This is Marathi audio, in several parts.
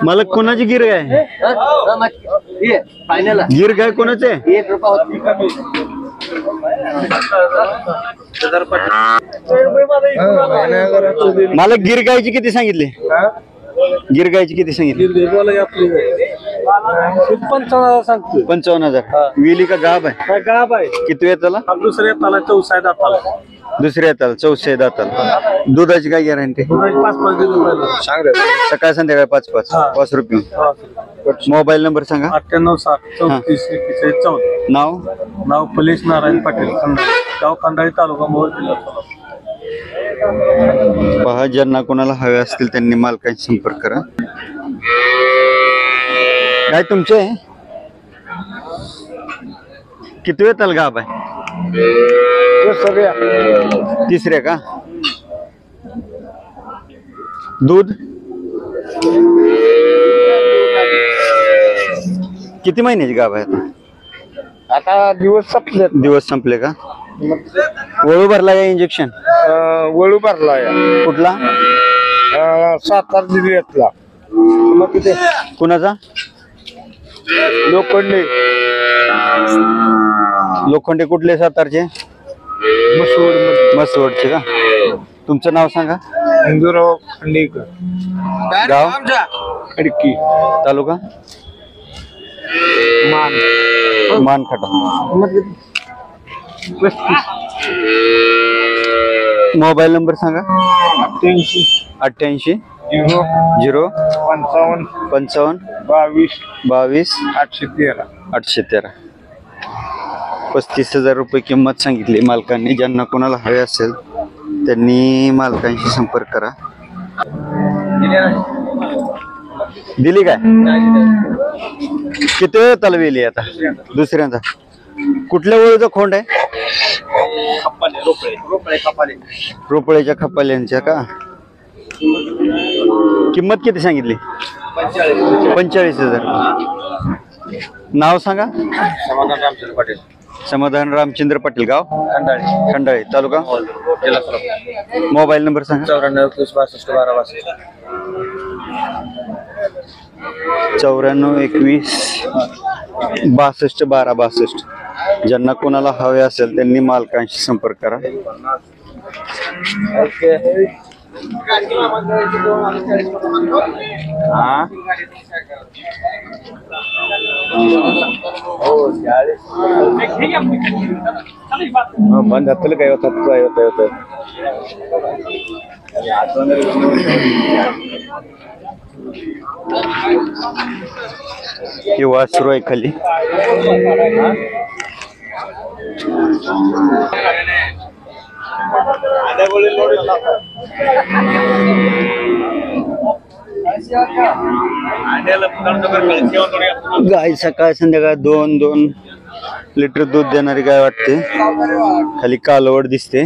मला कोणाची गिर आहे गिर काय कोणाचे मला गिर गायची किती सांगितले गिर गायची किती सांगितली 55,000 विली का गाब आहे गाब आहे किती वेळ त्याला दुसऱ्या ताला चौसा दाताला दुसऱ्या ताल चौसे दाताला दुधाची काय गॅरंटी 5-5 दिवस सकाळ संध्याकाळी 5 रुपये मोबाईल नंबर सांगा 98,734,41,14 नाव पोलीस नारायण पाटील गाव खंडाळी तालुका मोहोळ जिल्हा सोलापूर पहा ज्यांना कोणाला हवे असतील त्यांनी मालकांशी संपर्क करा काय तुमचे किती वेळ ताल गाब आहे तिसऱ्या का दूध किती महिन्याची गाभ आहे आता दिवस संपले का वळू भरला का इंजेक्शन वळू भरलाय कुठला 7 जिल्ह्यातला मग तिथे कुणाचा लोखंडे कुठले सातारचे मसवडचे का तुमचं नाव सांगा हिंदूराव खांडेकर गाव खडकी तालुका मानखटा मोबाईल नंबर सांगा 88 0 55 22 813 35,000 रुपये किंमत सांगितली मालकांनी ज्यांना कोणाला हवे असेल त्यांनी मालकांशी संपर्क करा दिली काय किती वेळ तलवेली आता दुसऱ्यांदा कुठल्या वळूचा खोंड आहे रोपळेच्या खपाल्यांच्या का किंमत किती सांगितली 45,000 नाव सांगा समाधान रामचंद्र पाटील गाव खंडाळी तालुका मोबाईल नंबर सांगा 94-21-62-12-62 ज्यांना कोणाला हवे असेल त्यांनी मालकांशी संपर्क करा बंद हत्तल काय होता हे वासरू आहे खाली गाय सकाळ संध्याकाळ 2 लिटर दूध देणारी गाय वाटते खाली कालवड दिसते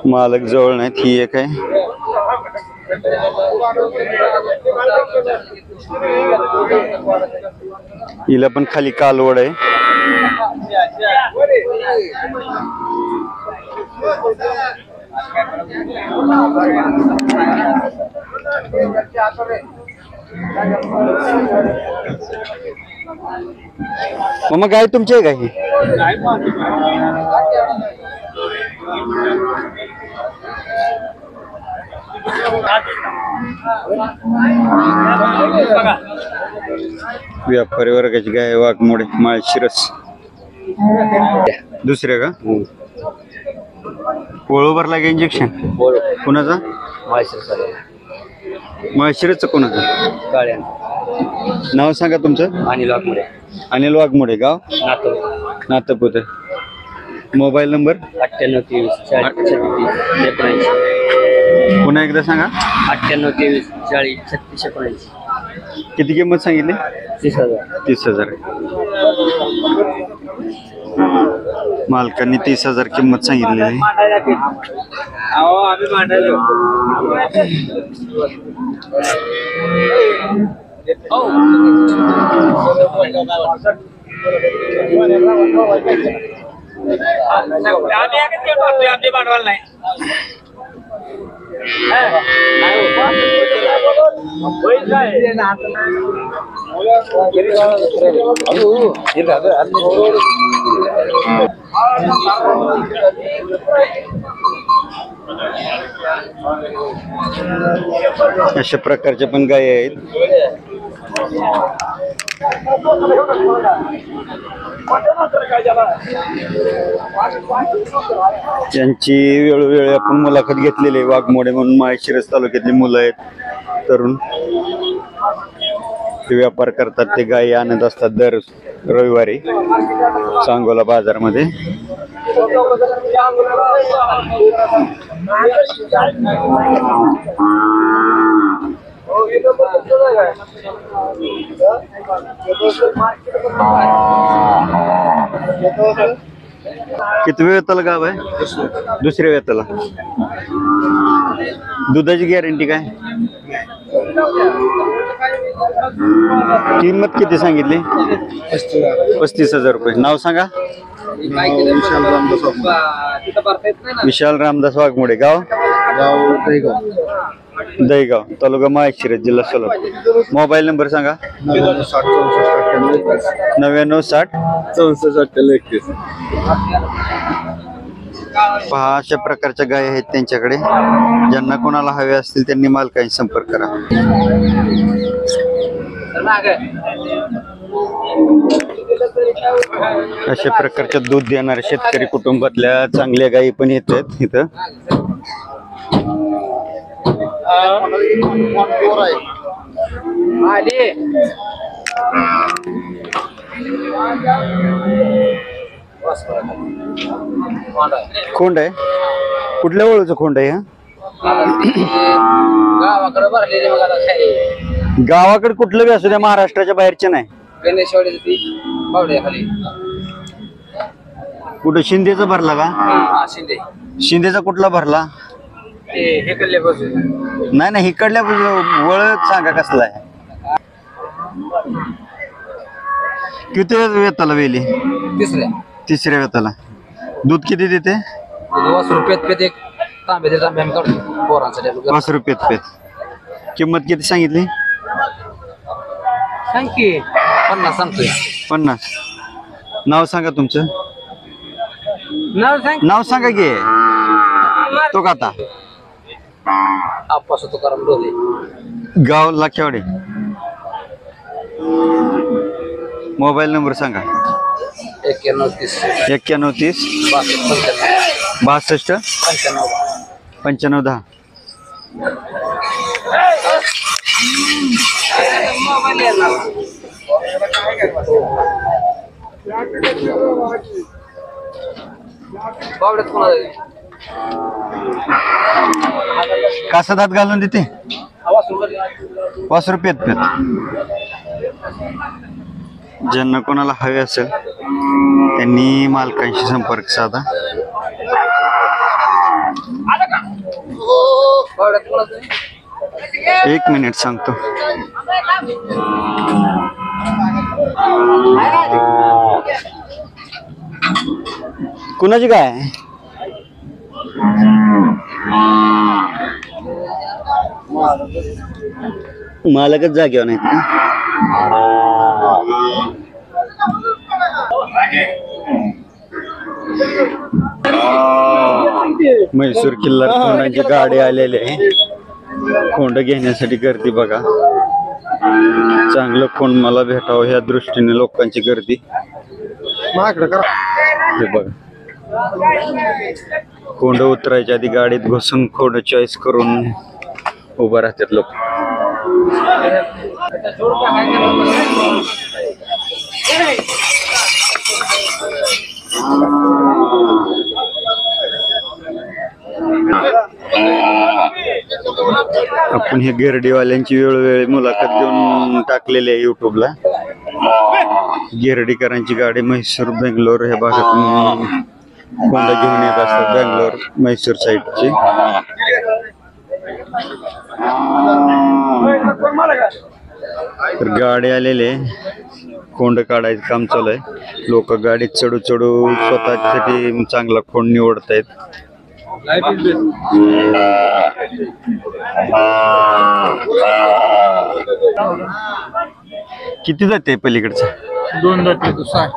मालक जवळ नाहीत ही एक आहे हिला पण खाली कालवड आहे मग गाय तुमची आहे का ही व्यापारी वर्गाची गाय वाघमोडे माळशिरस दुसऱ्या का वळू भरला का इंजेक्शन कुणाचा माळशिरसचं कोणाचं नाव सांगा तुमचं अनिल वाघमोडे गाव नातपुते मोबाईल नंबर 98-23-40-36-89 पुन्हा एकदा सांगा 98-23-40-36-89 किती किंमत सांगितली 30,000 मालकांनी 30,000 किंमत सांगितलेली आहे अशा प्रकारच्या पण गायी आहेत. त्यांची वेळोवेळी आपण मुलाखत घेतलेली आहे. वाघमोडे म्हणून माळशिरस तालुक्यातली मुलं आहेत तरुण, ते व्यापार करतात. ते गायी आणत असतात दर रविवारी सांगोला बाजारमध्ये. किती वेताला गाव आहे? दुसऱ्या वेताला. दुधाची गॅरंटी काय? किंमत किती सांगितली? 35,000 रुपये. नाव सांगा. विशाल रामदास वाघमोडे. गाव दहीगाव, तालुका माळशिरस, जिल्हा सोलापूर. मोबाईल नंबर सांगा. 9960 पहा अशा प्रकारच्या गाय आहेत त्यांच्याकडे. ज्यांना कोणाला हवे असतील त्यांनी मालकांशी संपर्क करा. अशा प्रकारच्या दूध देणाऱ्या शेतकरी कुटुंबातल्या चांगल्या गायी पण येत आहेत इथं. खोंड आहे. कुठल्या वळूचं खोंड आहे? गावाकडे कुठलं बी असू द्या, महाराष्ट्राच्या बाहेरचे नाही. कुठं शिंदेचा भरला का? शिंदेचा कुठला भरला? नाही नाही, इकडल्या वळत सांगा कसला आहे. किती वेताला वेली? तिसऱ्या वेताला. दूध किती देते? 5 रुपयात पेत. किंमत किती सांगितली? 50. नाव सांगा तुमचं. नाव सांगा की. तो का आता गाव लाखेवाडी. मोबाईल नंबर सांगा. 9130 62 95 10. कासादात घालून देते. 5 रुपयात पेत. ज्यांना कोणाला हवे असेल त्यांनी मालकांशी संपर्क साधा. एक मिनिट सांगतो. कुणाची काय आहे? मालकच जागेवर नाहीत का? म्हैसूर किल्ला खोंडांची गाडी आलेली आहे. खोंड घेण्यासाठी गर्दी बघा. चांगलं खोंड मला भेटावं ह्या दृष्टीने लोकांची गर्दी. हे बघा, खोंड उतरायच्या आधी गाडीत घुसून खोंड चॉईस करून उभं राहतात लोक. आपण हे गिरडीवाल्यांची वेळोवेळी मुलाखत देऊन टाकलेली आहे युट्यूबला. गिरडीकरांची गाडी म्हैसूर बेंगलोर ह्या भागातून खोंड घेऊन येत असतात. बेंगलोर म्हैसूर साईडची. तर गाडी आलेले खोंड काढायचं काम चालू आहे. लोक गाडीत चढू चढू स्वतःसाठी चांगला खोंड निवडतायत. किती जाते पलीकडचं? 2 जाती दुसरा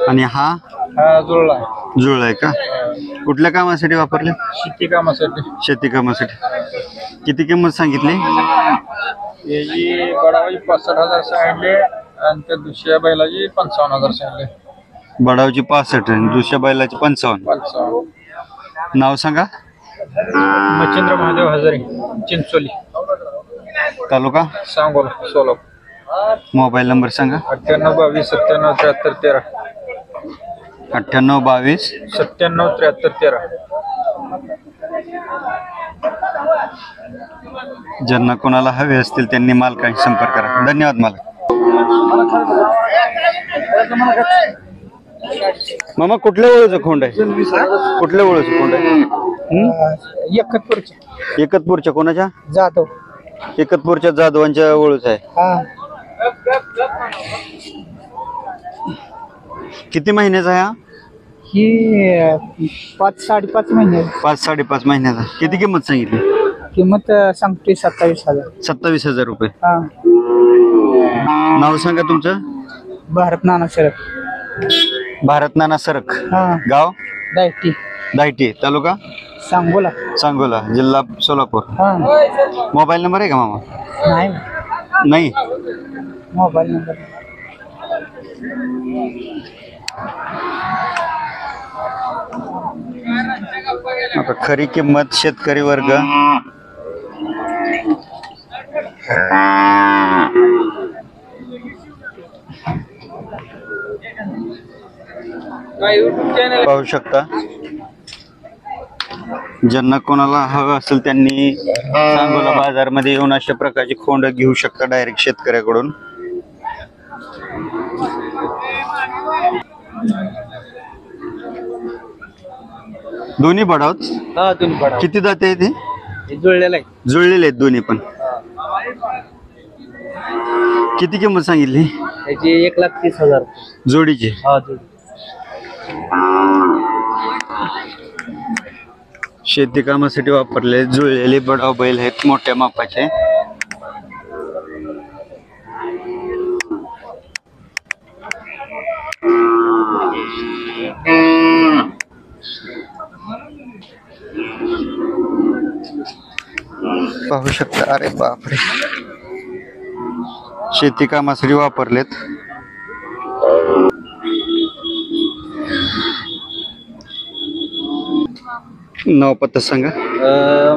आणि हा जुळला जुळ आहे का? कुठल्या कामासाठी वापरले? शेती कामासाठी. शेती कामासाठी. किती किंमत सांगितली? याची बडावाची 65,000 सांगितले आणि त्या दुसऱ्या बैलाची 55,000 सांगितले. बडावची 65 आणि दुसऱ्या बैलाची 55. नाव सांगा. मच्छिंद्र महादेव हजारे, चिंचोली तालुका सांगोला सोलापूर. मोबाईल नंबर सांगा. 98 22 97 73 13. 98 22 97 73 13. ज्यांना कोणाला हवे असतील त्यांनी मालकांशी संपर्क करा. धन्यवाद मालक. मामा कुठल्या ओळीचं खोंड आहे? कुठल्या ओळीचं खोंड आहे? एकतपूरच्या कोणाच्या? जाधव. एकतपूरच्या जाधवांच्या ओळख आहे. किती महिन्याचा आहे हा? ही 5-5.5 महिने. 5-5.5 महिन्याचा. किती किंमत सांगितली? किंमत सांगते 27,000. 27,000 रुपये. हा. नाव सांगा तुमचं. भारत नाना शरद. भारत नाना सरक. हा. गाव दायटी. दायटी. तालुका सांगोला. सांगोला. जिल्हा सोलापूर. हा. मोबाईल नंबर आहे का मामा? नाही. नाही. Mobile number. आता खरी किंमत शेतकरी वर्ग पाहू शकता. ज्यांना कोणाला हवं असेल त्यांनी सांगोला बाजारमध्ये येऊन अशा प्रकारची खोंड घेऊ शकता डायरेक्ट शेतकऱ्याकडून. दोन्ही बडावत. हा. दोन्ही बडा किती जाते ते? जुळलेला आहे. जुळलेले आहेत दोन्ही पण. किती किंमत सांगितली त्याची 1,30,000 जोडीची? हा. जोडी. शेती कामासाठी वापरले जुळलेले बडाव बैल आहेत मोठ्या मापाचे. पाहू शकता. अरे बापरे. शेती कामासाठी वापरलेत. नाव पत्ता सांगा.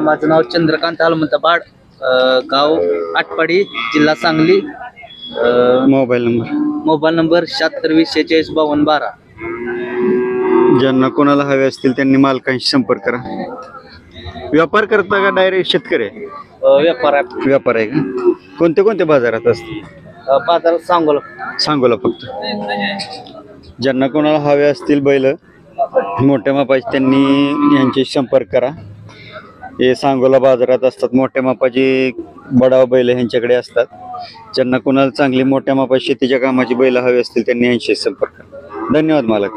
माझं नाव चंद्रकांत हनुमंत बाड, गाव आटपाडी, जिल्हा Sangli. Mobile number. Mobile number 76 ज्यांना कोणाला हवे असतील त्यांनी मालकांशी संपर्क करा. व्यापार करता का डायरेक्ट शेतकरी? व्यापार आहे. व्यापार आहे का? कोणते कोणते बाजारात असते? बाजारात सांगोला. सांगोला फक्त. ज्यांना कोणाला हवे असतील बैल मोठ्या मापाचे त्यांनी यांच्याशी संपर्क करा. हे सांगोला बाजारात असतात. मोठ्या मापाची बडाव बैल ह्यांच्याकडे असतात. ज्यांना कोणाला चांगली मोठ्या मापाची शेतीच्या कामाची बैल हवी असतील त्यांनी यांच्याशी संपर्क करा. धन्यवाद मालक.